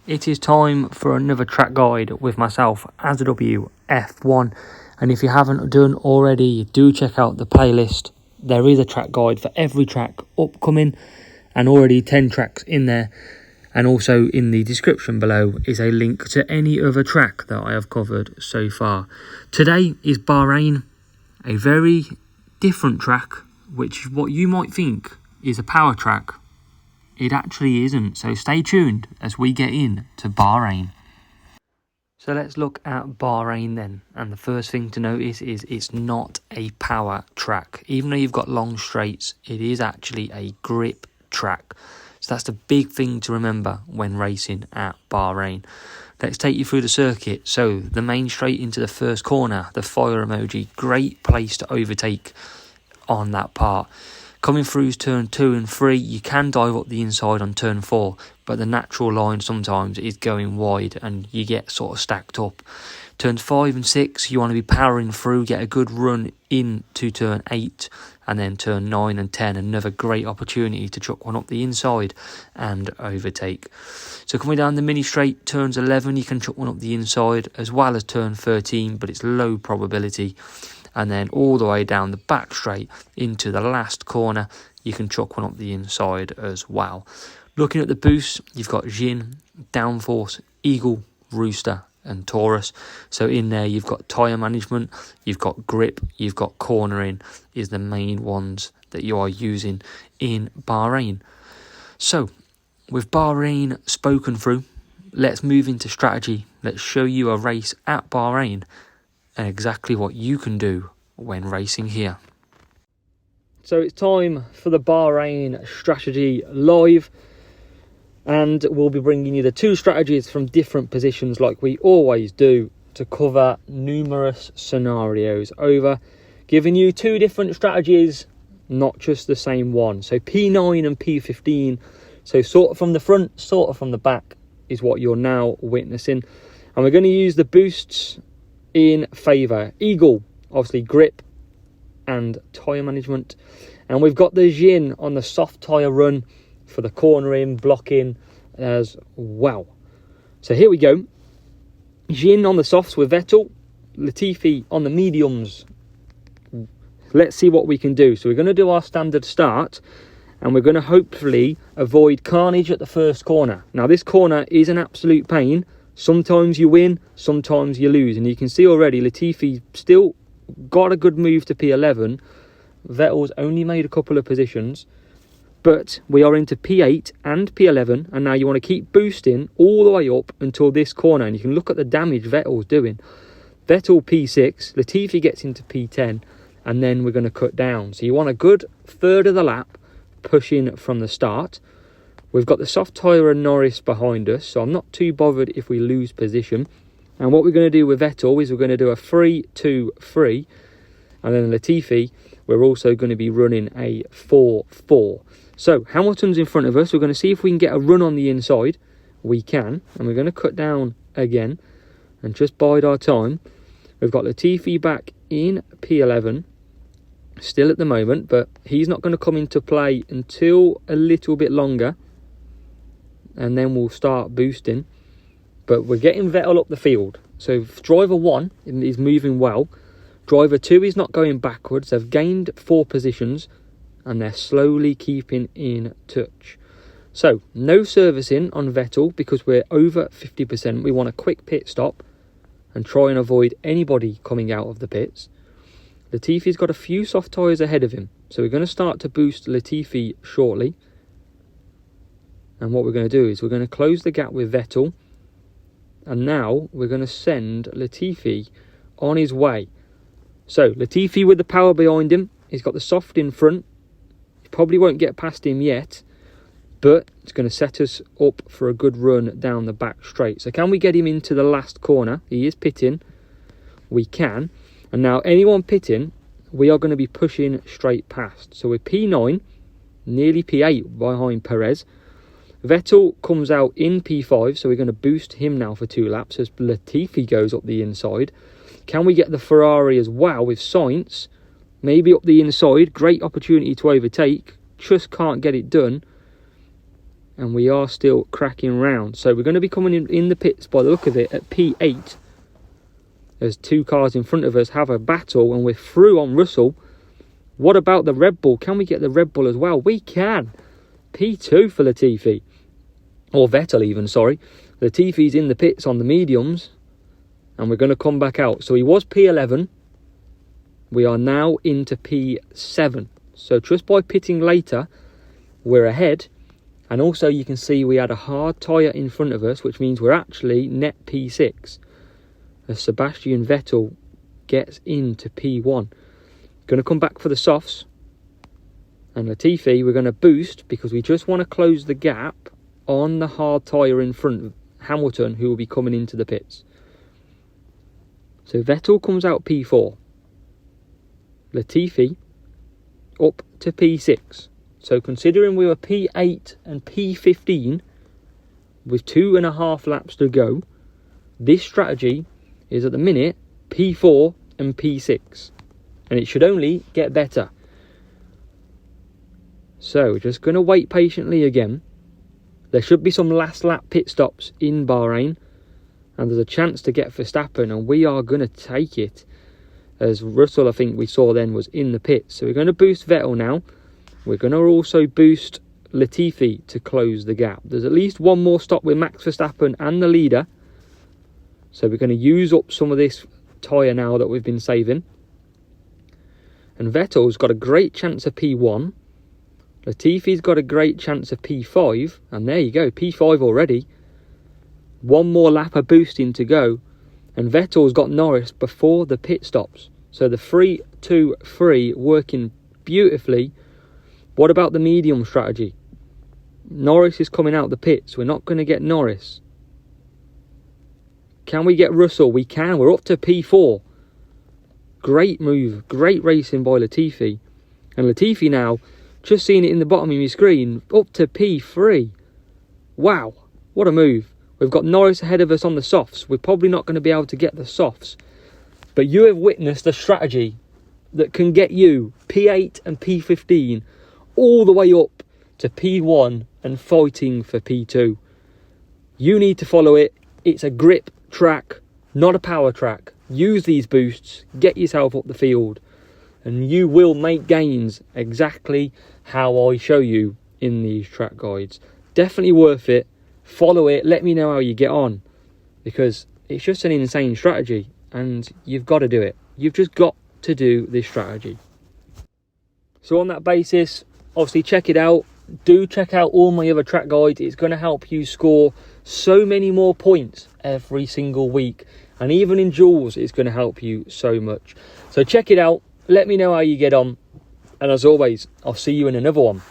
It is time for another track guide with myself, AZW F1. And if you haven't done already, do check out the playlist. There is a track guide for every track upcoming and already 10 tracks in there. And also in the description below is a link to any other track that I have covered so far. Today is Bahrain, a very different track, which what you might think is a power track, it actually isn't. So stay tuned as we get in to Bahrain. So let's look at Bahrain then. And the first thing to notice is it's not a power track. Even though you've got long straights, it is actually a grip track. So that's the big thing to remember when racing at Bahrain. Let's take you through the circuit. So the main straight into the first corner, the fire emoji, great place to overtake on that part. Coming through turn 2 and 3, you can dive up the inside on turn 4, but the natural line sometimes is going wide and you get sort of stacked up. Turns 5 and 6, you want to be powering through, get a good run into turn 8, and then turn 9 and 10, another great opportunity to chuck one up the inside and overtake. So coming down the mini straight, turns 11, you can chuck one up the inside, as well as turn 13, but it's low probability. And then all the way down the back straight into the last corner, you can chuck one up the inside as well. Looking at the boosts, you've got Jin, Downforce, Eagle, Rooster and Taurus. So in there you've got tyre management, you've got grip, you've got cornering is the main ones that you are using in Bahrain. So with Bahrain spoken through, let's move into strategy. Let's show you a race at Bahrain and exactly what you can do when racing here. So it's time for the Bahrain strategy live, and we'll be bringing you the two strategies from different positions like we always do to cover numerous scenarios over, giving you two different strategies, not just the same one. So P9 and P15, so sort of from the front, sort of from the back is what you're now witnessing. And we're going to use the boosts in favour. Eagle, obviously grip and tyre management. And we've got the Jin on the soft tyre run for the cornering, blocking as well. So here we go. Jin on the softs with Vettel. Latifi on the mediums. Let's see what we can do. So we're going to do our standard start. And we're going to hopefully avoid carnage at the first corner. Now this corner is an absolute pain. Sometimes you win, sometimes you lose. And you can see already Latifi still got a good move to P11. Vettel's only made a couple of positions. But we are into P8 and P11. And now you want to keep boosting all the way up until this corner. And you can look at the damage Vettel's doing. Vettel P6, Latifi gets into P10. And then we're going to cut down. So you want a good third of the lap pushing from the start. We've got the soft tyre and Norris behind us, so I'm not too bothered if we lose position. And what we're going to do with Vettel is we're going to do a 3-2-3. And then Latifi, we're also going to be running a 4-4. So Hamilton's in front of us. We're going to see if we can get a run on the inside. We can. And we're going to cut down again and just bide our time. We've got Latifi back in P11. Still at the moment, but he's not going to come into play until a little bit longer. And then we'll start boosting. But we're getting Vettel up the field. So driver 1 is moving well. Driver 2 is not going backwards. They've gained 4 positions. And they're slowly keeping in touch. So no servicing on Vettel because we're over 50%. We want a quick pit stop. And try and avoid anybody coming out of the pits. Latifi's got a few soft tyres ahead of him. So we're going to start to boost Latifi shortly. And what we're going to do is we're going to close the gap with Vettel. And now we're going to send Latifi on his way. So Latifi with the power behind him. He's got the soft in front. He probably won't get past him yet. But it's going to set us up for a good run down the back straight. So can we get him into the last corner? He is pitting. We can. And now anyone pitting, we are going to be pushing straight past. So we're P9, nearly P8 behind Perez. Vettel comes out in P5, so we're going to boost him now for 2 laps as Latifi goes up the inside. Can we get the Ferrari as well with Sainz? Maybe up the inside. Great opportunity to overtake. Just can't get it done. and we are still cracking round. So we're going to be coming in the pits by the look of it at P8. There's 2 cars in front of us have a battle, and we're through on Russell. What about the Red Bull? Can we get the Red Bull as well? We can. P2 for Latifi. Or Vettel even, sorry. Latifi's in the pits on the mediums. And we're going to come back out. So he was P11. We are now into P7. So just by pitting later, we're ahead. And also you can see we had a hard tyre in front of us, which means we're actually net P6. As Sebastian Vettel gets into P1. Going to come back for the softs. And Latifi, we're going to boost because we just want to close the gap on the hard tyre in front of Hamilton, who will be coming into the pits. So Vettel comes out P4. Latifi up to P6. So considering we were P8 and P15 with 2.5 laps to go, this strategy is at the minute P4 and P6. And it should only get better. So we're just going to wait patiently again. There should be some last lap pit stops in Bahrain. And there's a chance to get Verstappen. And we are going to take it. As Russell, I think we saw then, was in the pits. So we're going to boost Vettel now. We're going to also boost Latifi to close the gap. There's at least one more stop with Max Verstappen and the leader. So we're going to use up some of this tyre now that we've been saving. And Vettel's got a great chance of P1. Latifi's got a great chance of P5. And there you go, P5 already. One more lap of boosting to go. And Vettel's got Norris before the pit stops. So the 3-2-3 working beautifully. What about the medium strategy? Norris is coming out the pits. We're not going to get Norris. Can we get Russell? We can. We're up to P4. Great move. Great racing by Latifi. And Latifi now, just seeing it in the bottom of your screen, up to P3. Wow. What a move. We've got Norris ahead of us on the softs. We're probably not going to be able to get the softs. But you have witnessed a strategy that can get you P8 and P15 all the way up to P1 and fighting for P2. You need to follow it. It's a grip track, not a power track. Use these boosts, get yourself up the field, and you will make gains exactly how I show you in these track guides. Definitely worth it. Follow it. Let me know how you get on, because it's just an insane strategy and you've got to do it. You've just got to do this strategy. So on that basis, obviously check it out. Do check out all my other track guides. It's going to help you score so many more points every single week. And even in duels, it's going to help you so much. So check it out. Let me know how you get on. And as always, I'll see you in another one.